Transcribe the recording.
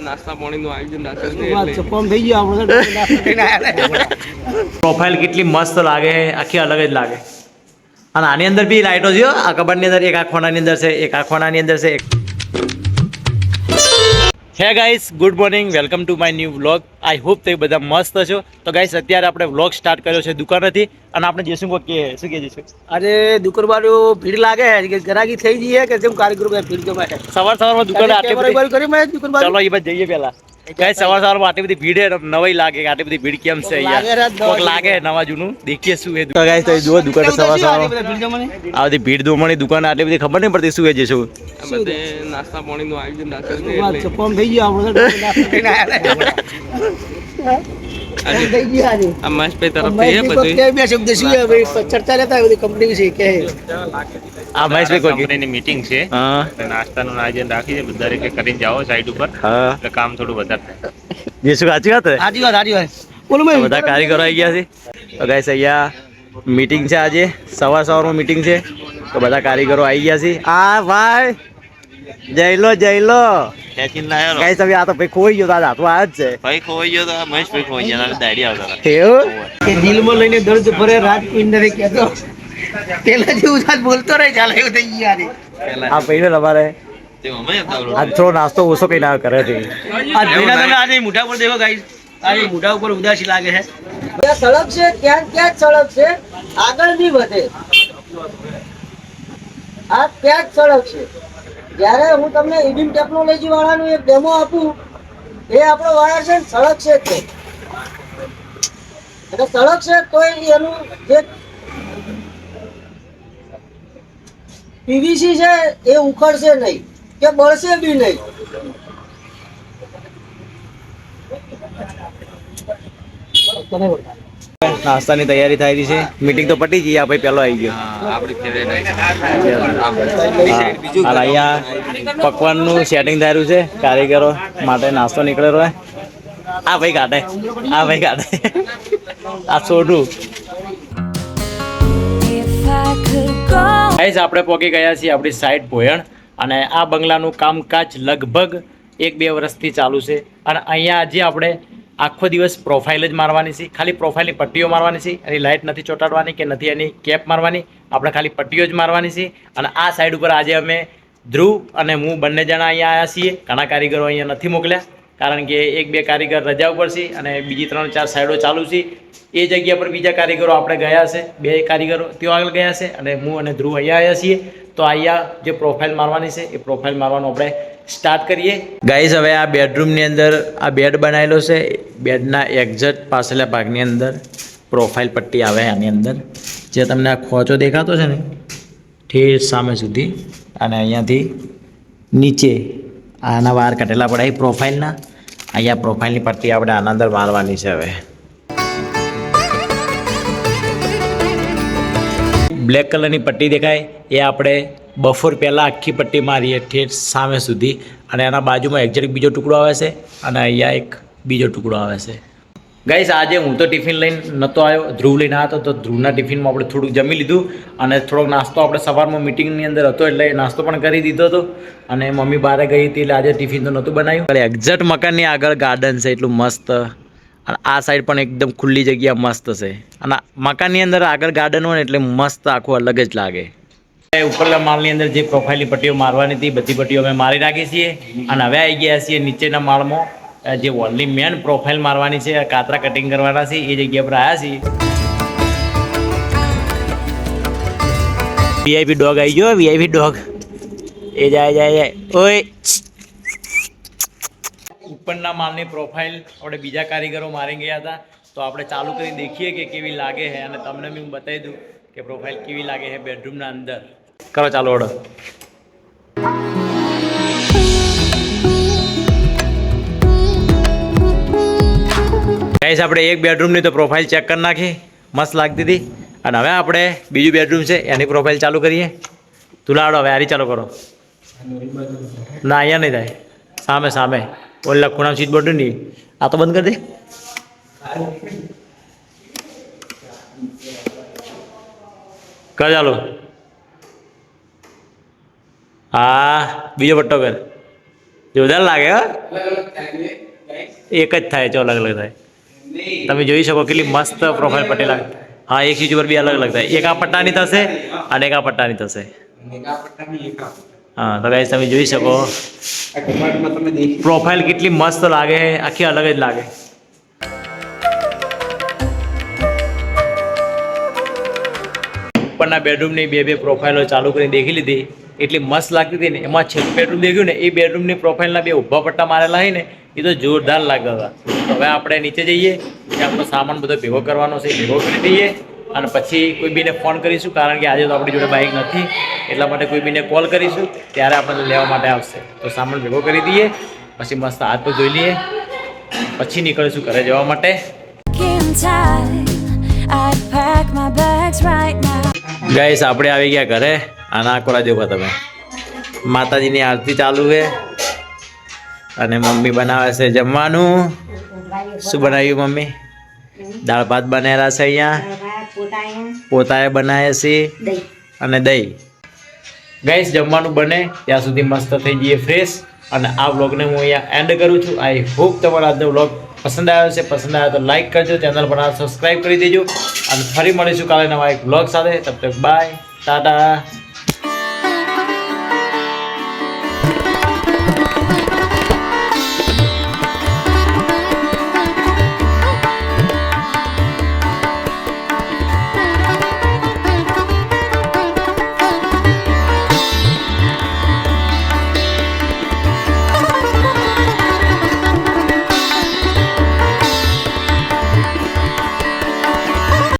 નાસ્તા પાણીનું આયોજન રાખ્યું ફોન થઈ ગયો આપણે પ્રોફાઇલ કેટલી મસ્ત લાગે, આખી અલગ જ લાગે. અને આની અંદર બી લાઇટો છે. આ કબાટની અંદર એક આ ખોણાની અંદર છે, એક આ ખોણાની અંદર છે. હે guys, good morning, welcome to my new vlog. I hope તે બધા મસ્ત છો. તો ગાઈસ, અત્યારે આપણે વ્લોગ સ્ટાર્ટ કર્યો છે દુકાનેથી, અને આપણે જઈશું શું કહે જઈશું. અરે દુકાન બાજુ ભીડ લાગે છે, ગરાગી થઈ જઈએ કે જેમ કારીગરો ભીડ જમાય. સવારમાં દુકાને આટલી બધી કરી મેં દુકાન બાજુ. ચલો એ બાજુ જઈએ પહેલા. ગાઈસ, સવારમાં આટલી બધી ભીડ હે, નવાઈ લાગે કે આટલી બધી ભીડ કેમ છે યાર. કોક લાગે નવા જૂનું, દેખીએ શું હે. તો ગાઈસ, તમે જુઓ દુકાને સવારમાં આ બધી ભીડ ધોમણી દુકાન આટલી બધી ખબર નહીં પડતી શું હે જઈશું. બધે નાસ્તા પાણીનું આયોજન રાખ્યું ફોન થઈ ગયો આપણે. આ મહેશભાઈ તરફથી હે બધું બે શબ્દ શું ચર્ચા લેતા બધી કંપની વિશે કે આ મહેશભાઈ કોઈ કંપનીની મીટિંગ છે. હા, નાસ્તાનું આયોજન રાખી છે. બધા કે કરીને જાઓ સાઈડ ઉપર. હા, એટલે કામ થોડું વધારે થાય. જઈશું. સાચી વાત હે. સાચી વાત બોલો મેં બધા કારીગરો આવી ગયા છે. તો ગાઈસ, અહીંયા મીટિંગ છે આજે, સવારમાં મીટિંગ છે. તો બધા કારીગરો આવી ગયા છે. આ ભાઈ જઈ લો ખેંચીને લાયો રો. ગાઈસ, હવે આ તો ભાઈ ખોઈ ગયો, તારા હાથમાં આ જ છે. ભાઈ ખોવાઈ ગયો તો આ મહેશભાઈ ખોવાઈ ગયા. દાડી આવતા હતા. એવું કે દિલમાં લઈને દર્દ ભરે રાત પિંડરે કહેતો પેલા જેવું સાથ બોલતો રહે ચાલે એવું થઈ ગયા આ ભાઈને તમારે તે અમે હતા આ થોડો નાસ્તો ઓછો કઈ ના કરે છે. આ ભાઈના તમે આજે મોઢા પર દેખો ગાઈસ, આજે મોઢા ઉપર ઉદાસી લાગે છે. ત્યાં સડક છે, ત્યાં સડક છે, આગળ નહીં વધે. આ ત્યાં જ સડક છે. જ્યારે હું તમને ઇડિમ ટેકનોલોજી વાળાનું એક ડેમો આપું, એ આપણો વાયર છે ને સડક છે તે. એટલે સડક છે તો એનું જે પીવીસી છે એ ઉખડશે નહીં કે બળશે બી નહીં. નાસ્તાની તૈયારી થઈ રહી છે. મીટિંગ તો પતી ગઈ. આ ભાઈ પહેલો આવી ગયો. હાલ અહીંયા પકવાનનું સેટિંગ થયું છે. કારીગરો માટે નાસ્તો નીકળેલો હોય. આ ભાઈ કાઢે આ છોડું. ગાઈસ, આપણે પહોંચી ગયા છીએ આપણી સાઈડ ભોયણ, અને આ બંગલાનું કામકાજ લગભગ 1-2 વર્ષથી ચાલુ છે. અને અહીંયા આજે આપણે આખો દિવસ પ્રોફાઇલ જ મારવાની છે. ખાલી પ્રોફાઇલની પટ્ટીઓ મારવાની છે. એની લાઇટ નથી ચોંટાડવાની કે નથી એની કેપ મારવાની. આપણે ખાલી પટ્ટીઓ જ મારવાની છે. અને આ સાઈડ ઉપર આજે અમે ધ્રુવ અને હું બંને જણા અહીંયા આવ્યા છીએ. ઘણા કારીગરો અહીંયા નથી મોકલ્યા, કારણ કે 1-2 કારીગર રજા ઉપર છે અને બીજી 3-4 સાઈડો ચાલુ છે. એ જગ્યા પર બીજા કારીગરો આપણે ગયા છે. 2 કારીગરો ત્યાં આગળ ગયા છે અને હું અને ધ્રુવ અહીંયા આવ્યા છીએ. તો અહીંયા જે પ્રોફાઇલ મારવાની છે એ પ્રોફાઇલ મારવાનું આપણે સ્ટાર્ટ કરીએ. ગાઈઝ, હવે આ બેડરૂમની અંદર આ બેડ બનાવેલો છે. બેડના એક્ઝેક્ટ પાછળના ભાગની અંદર પ્રોફાઇલ પટ્ટી આવે. આની અંદર જે તમને આ ખોચો દેખાતો છે ને ઠેર સામે સુધી, અને અહીંયાથી નીચે આના વાર કટેલા પડે પ્રોફાઇલના. અહીંયા પ્રોફાઇલની પટ્ટી આપણે આના અંદર મારવાની છે. હવે બ્લેક કલરની પટ્ટી દેખાય એ આપણે બફોર પહેલાં આખી પટ્ટી મારીએ ઠેઠ સામે સુધી, અને એના બાજુમાં એક્ઝેક્ટ બીજો ટુકડો આવે છે, અને અહીંયા એક બીજો ટુકડો આવે છે. ગાઈસ, આજે હું તો ટિફિન લઈને નહોતો આવ્યો, ધ્રુવ લઈને આવ્યો તો ધ્રુવના ટિફિનમાં આપણે થોડુંક જમી લીધું, અને થોડોક નાસ્તો આપણે સવારમાં મિટિંગની અંદર હતો એટલે નાસ્તો પણ કરી દીધો હતો. અને મમ્મી બહાર ગઈ હતી એટલે આજે ટિફિન તો નહોતું બનાવ્યું. એક્ઝેક્ટ મકાનની આગળ ગાર્ડન છે, એટલું મસ્ત. અને આ સાઈડ પણ એકદમ ખુલ્લી જગ્યા મસ્ત છે. અને મકાનની અંદર આગળ ગાર્ડન હોય ને એટલે મસ્ત આખું અલગ જ લાગે. ઉપરના માળની અંદર જે પ્રોફાઇલની પટ્ટીઓ મારવાની હતી બધી પટ્ટીઓ અમે મારી રાખી છીએ. અને હવે આવી ગયા છીએ નીચેના માળમાં, જે વોલની મેન પ્રોફાઇલ મારવાની છે, કાતરા કટિંગ કરવાના છે, એ જગ્યા પર આવ્યા છીએ. વીઆઈપી ડોગ આવી ગયો. વીઆઈપી ડોગ એ જાય ઓય. ઉપરના માળની પ્રોફાઇલ આપણે બીજા કારીગરો મારી ગયા હતા, તો આપણે ચાલુ કરી દેખીએ કે કેવી લાગે છે, અને તમને બી હું બતાવી દઉં કે પ્રોફાઇલ કેવી લાગે છે બેડરૂમના અંદર. કરો ચાલો ઓર્ડર. ગાઈસ, આપણે એક બેડરૂમની તો પ્રોફાઇલ ચેક કરી નાખી, મસ્ત લાગતી હતી. અને હવે આપણે બીજું બેડરૂમ છે એની પ્રોફાઇલ ચાલુ કરીએ. તુલાડો હવે હારી ચાલુ કરો. ના, અહીંયા નહીં થાય. સામે ઓલા ખૂણા સીટ બોર્ડ નહીં. આ તો બંધ કરી દે. કર ચાલો. હા, બીજો પટ્ટો કર. જોરદાર લાગે હા એક જ થાય જો અલગ અલગ થાય તમે જોઈ શકો કેટલી મસ્ત પ્રોફાઇલ પટ્ટી લાગે હા એક ચીજ ઉપર બી અલગ અલગ થાય એક આ પટ્ટાની થશે અને એક આ પટ્ટાની થશે હા તો ગાઈસ તમે જોઈ શકો પ્રોફાઇલ કેટલી મસ્ત લાગે આખી અલગ જ લાગે ઉપરના બેડરૂમની બે પ્રોફાઇલો ચાલુ કરીને દેખી લીધી એટલી મસ્ત લાગતી હતી ને એમાં છેલ્લું બેડરૂમ દેખ્યું ને એ બેડરૂમની પ્રોફાઇલના બે ઊભા પટ્ટા મારેલા હોય ને એ તો જોરદાર લાગતા હતા હવે આપણે નીચે જઈએ કે આપણો સામાન બધો ભેગો કરવાનો છે ભેગો કરી દઈએ અને પછી કોઈ બીને ફોન કરીશું કારણ કે આજે તો આપણી જોડે બાઇક નથી એટલા માટે કોઈ બીને કોલ કરીશું ત્યારે આપણને લેવા માટે આવશે તો સામાન ભેગો કરી દઈએ પછી મસ્ત હાથ પર ધોઈ લઈએ પછી નીકળીશું ઘરે જવા માટે ગાઈસ આપણે આવી ગયા ઘરે અને આ કોરા દેખો તમે માતાજીની આરતી ચાલુ છે અને મમ્મી બનાવે છે જમવાનું શું બનાવ્યું મમ્મી દાળ ભાત બનેલા છે અહીંયા પોતાએ બનાવ્યા છે અને દહીં ગાઈસ જમવાનું બને ત્યાં સુધી મસ્ત થઈ જઈએ ફ્રેશ અને આ વ્લોગને હું અહીંયા એન્ડ કરું છું આઈ હોપ તમારો આજનો વ્લોગ પસંદ આવ્યો છે પસંદ આવ્યો તો લાઈક કરજો ચેનલ પર સબસ્ક્રાઈબ કરી દેજો અને ફરી મળીશું કાલે નવા એક વ્લોગ સાથે તબ તક બાય ટાટા